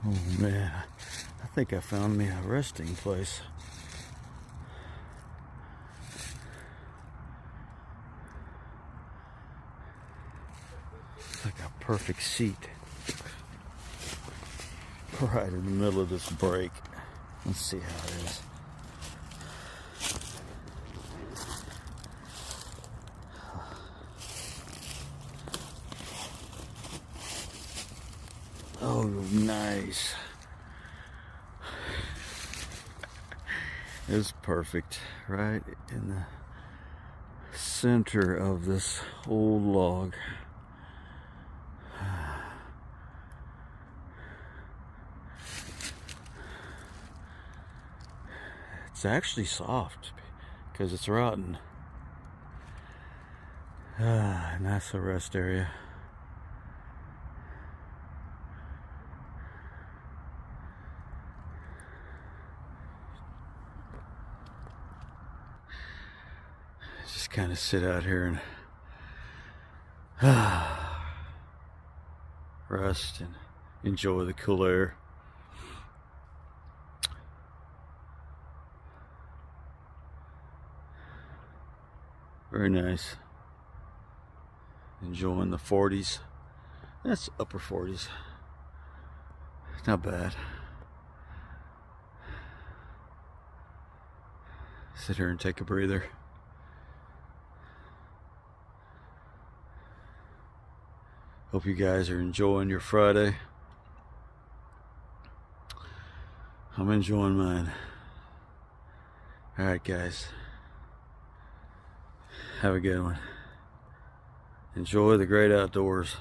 Oh man, I think I found me a resting place. It's like a perfect seat. Right in the middle of this break. Let's see how it is. Oh, nice. It's perfect, right in the center of this old log. It's actually soft because it's rotten. Nice rest area. Just kind of sit out here and rest and enjoy the cool air. Very nice. Enjoying the 40s. That's upper 40s. Not bad. Sit here and take a breather. Hope you guys are enjoying your Friday. I'm enjoying mine. Alright guys. Have a good one. Enjoy the great outdoors.